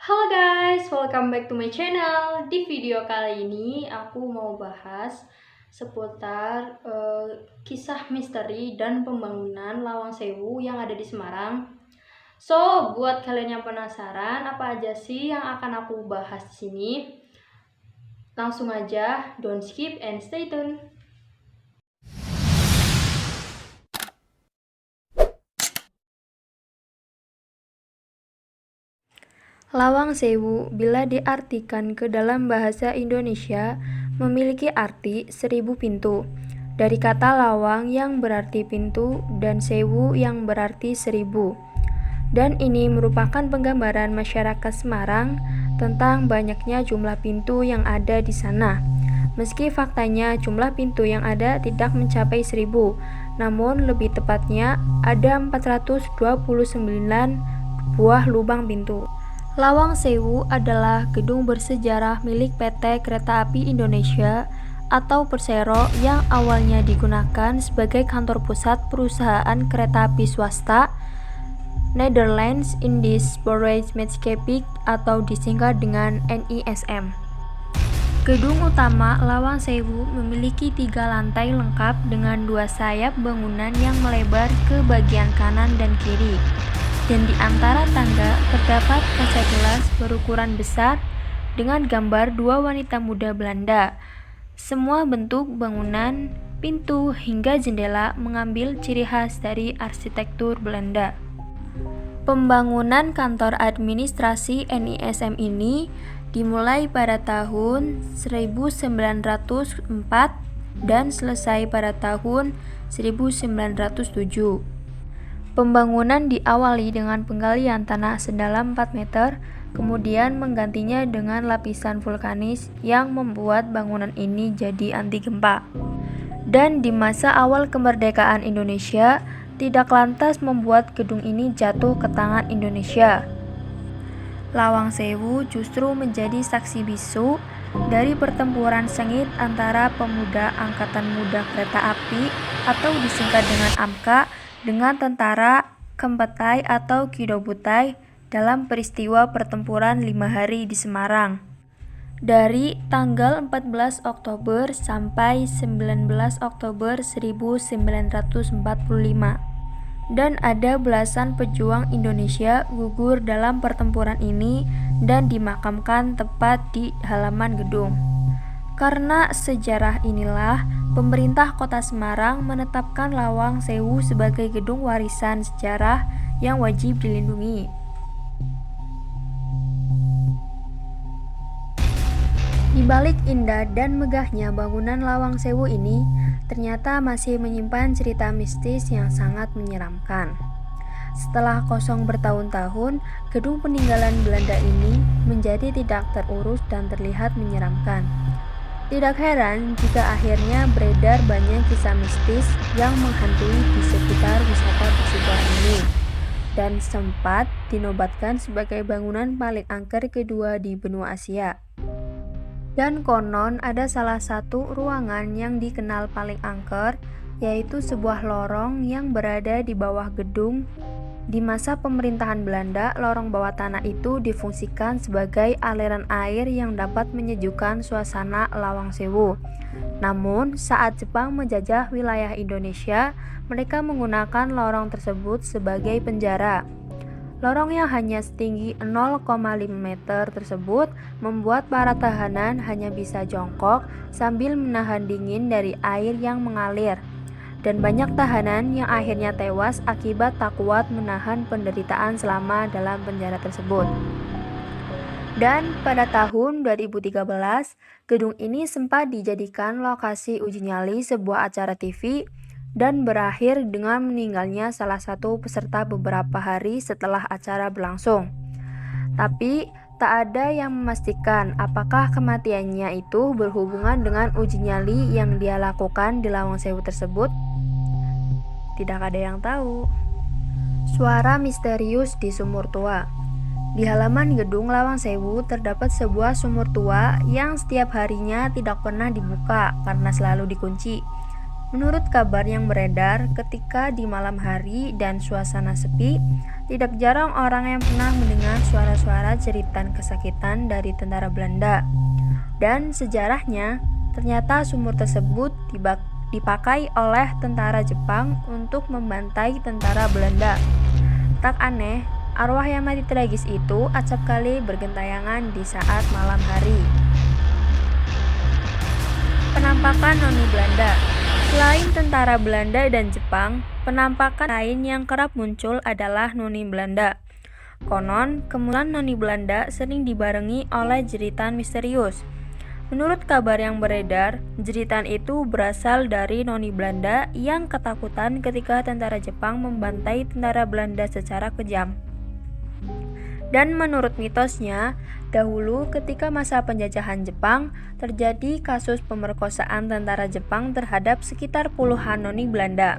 Halo guys, welcome back to my channel. Di video kali ini aku mau bahas seputar kisah misteri dan pembangunan Lawang Sewu yang ada di Semarang. So, buat kalian yang penasaran apa aja sih yang akan aku bahas di sini, langsung aja, don't skip and stay tuned. Lawang Sewu bila diartikan ke dalam bahasa Indonesia memiliki arti 1000 pintu. Dari kata lawang yang berarti pintu dan sewu yang berarti 1000. Dan ini merupakan penggambaran masyarakat Semarang tentang banyaknya jumlah pintu yang ada di sana. Meski faktanya jumlah pintu yang ada tidak mencapai 1000, namun lebih tepatnya ada 429 buah lubang pintu. Lawang Sewu adalah gedung bersejarah milik PT Kereta Api Indonesia atau Persero yang awalnya digunakan sebagai kantor pusat perusahaan kereta api swasta Netherlands Indies Spoorwegmaatschappij atau disingkat dengan NISM. Gedung utama Lawang Sewu memiliki 3 lantai lengkap dengan 2 sayap bangunan yang melebar ke bagian kanan dan kiri. Dan di antara tangga terdapat kaca gelas berukuran besar dengan gambar 2 wanita muda Belanda. Semua bentuk bangunan, pintu hingga jendela mengambil ciri khas dari arsitektur Belanda. Pembangunan kantor administrasi NISM ini dimulai pada tahun 1904 dan selesai pada tahun 1907. Pembangunan diawali dengan penggalian tanah sedalam 4 meter, kemudian menggantinya dengan lapisan vulkanis yang membuat bangunan ini jadi anti gempa. Dan di masa awal kemerdekaan Indonesia, tidak lantas membuat gedung ini jatuh ke tangan Indonesia. Lawang Sewu justru menjadi saksi bisu dari pertempuran sengit antara pemuda Angkatan Muda Kereta Api atau disingkat dengan AMKA dengan tentara Kempetai atau Kidobutai dalam peristiwa pertempuran 5 hari di Semarang. Dari tanggal 14 Oktober sampai 19 Oktober 1945. Dan ada belasan pejuang Indonesia gugur dalam pertempuran ini dan dimakamkan tepat di halaman gedung. Karena sejarah inilah, pemerintah Kota Semarang menetapkan Lawang Sewu sebagai gedung warisan sejarah yang wajib dilindungi. Di balik indah dan megahnya bangunan Lawang Sewu ini, ternyata masih menyimpan cerita mistis yang sangat menyeramkan. Setelah kosong bertahun-tahun, gedung peninggalan Belanda ini menjadi tidak terurus dan terlihat menyeramkan. Tidak heran jika akhirnya beredar banyak kisah mistis yang menghantui di sekitar wisata bersejarah ini, dan sempat dinobatkan sebagai bangunan paling angker kedua di benua Asia. Dan konon ada salah satu ruangan yang dikenal paling angker, yaitu sebuah lorong yang berada di bawah gedung. Di masa pemerintahan Belanda, lorong bawah tanah itu difungsikan sebagai aliran air yang dapat menyejukkan suasana Lawang Sewu. Namun, saat Jepang menjajah wilayah Indonesia, mereka menggunakan lorong tersebut sebagai penjara. Lorong yang hanya setinggi 0,5 meter tersebut membuat para tahanan hanya bisa jongkok sambil menahan dingin dari air yang mengalir. Dan banyak tahanan yang akhirnya tewas akibat tak kuat menahan penderitaan selama dalam penjara tersebut. Dan pada tahun 2013, gedung ini sempat dijadikan lokasi uji nyali sebuah acara TV dan berakhir dengan meninggalnya salah satu peserta beberapa hari setelah acara berlangsung. Tapi tak ada yang memastikan apakah kematiannya itu berhubungan dengan uji nyali yang dia lakukan di Lawang Sewu tersebut. Tidak ada yang tahu. Suara misterius di sumur tua. Di halaman gedung Lawang Sewu terdapat sebuah sumur tua yang setiap harinya tidak pernah dibuka karena selalu dikunci. Menurut kabar yang beredar, ketika di malam hari dan suasana sepi, Tidak jarang orang yang pernah mendengar suara-suara jeritan kesakitan dari tentara Belanda. Dan sejarahnya, ternyata sumur tersebut dipakai oleh tentara Jepang untuk membantai tentara Belanda. Tak aneh, arwah yang mati tragis itu acap kali bergentayangan di saat malam hari. Penampakan noni Belanda. Selain tentara Belanda dan Jepang, penampakan lain yang kerap muncul adalah noni Belanda. Konon, kemunculan noni Belanda sering dibarengi oleh jeritan misterius. Menurut kabar yang beredar, jeritan itu berasal dari noni Belanda yang ketakutan ketika tentara Jepang membantai tentara Belanda secara kejam. Dan menurut mitosnya, dahulu ketika masa penjajahan Jepang, terjadi kasus pemerkosaan tentara Jepang terhadap sekitar puluhan noni Belanda.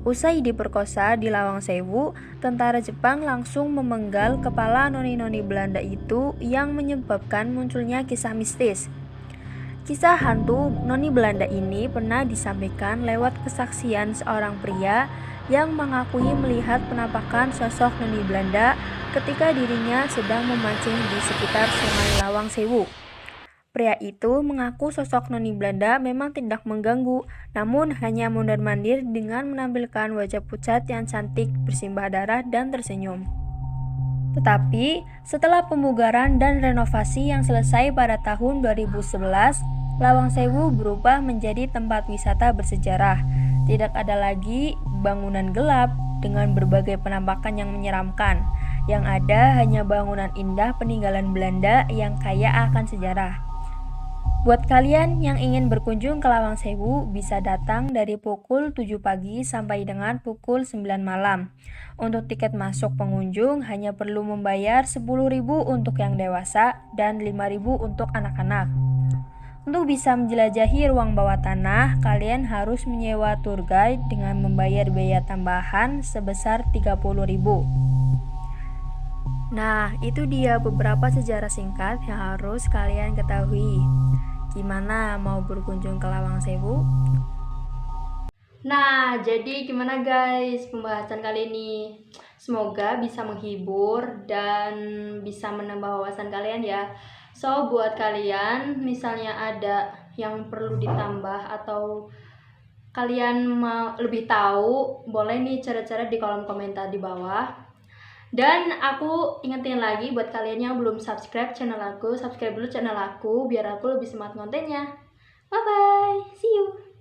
Usai diperkosa di Lawang Sewu, tentara Jepang langsung memenggal kepala noni-noni Belanda itu yang menyebabkan munculnya kisah mistis. Kisah hantu noni Belanda ini pernah disampaikan lewat kesaksian seorang pria yang mengakui melihat penampakan sosok noni Belanda ketika dirinya sedang memancing di sekitar Sungai Lawang Sewu. Pria itu mengaku sosok noni Belanda memang tidak mengganggu, namun hanya mondar-mandir dengan menampilkan wajah pucat yang cantik, bersimbah darah, dan tersenyum. Tetapi, setelah pemugaran dan renovasi yang selesai pada tahun 2011, Lawang Sewu berubah menjadi tempat wisata bersejarah. Tidak ada lagi bangunan gelap dengan berbagai penampakan yang menyeramkan. Yang ada hanya bangunan indah peninggalan Belanda yang kaya akan sejarah. Buat kalian yang ingin berkunjung ke Lawang Sewu, bisa datang dari pukul 7 pagi sampai dengan pukul 9 malam. Untuk tiket masuk pengunjung hanya perlu membayar 10.000 untuk yang dewasa dan 5.000 untuk anak-anak. Untuk bisa menjelajahi ruang bawah tanah, kalian harus menyewa tour guide dengan membayar biaya tambahan sebesar 30.000. Nah, itu dia beberapa sejarah singkat yang harus kalian ketahui. Gimana, mau berkunjung ke Lawang Sewu? Nah, jadi gimana guys pembahasan kali ini? Semoga bisa menghibur dan bisa menambah wawasan kalian ya. So, buat kalian misalnya ada yang perlu ditambah atau kalian mau lebih tahu, boleh nih cara-cara di kolom komentar di bawah. Dan aku ingetin lagi buat kalian yang belum subscribe channel aku, subscribe dulu channel aku biar aku lebih semangat kontennya. Bye bye, see you.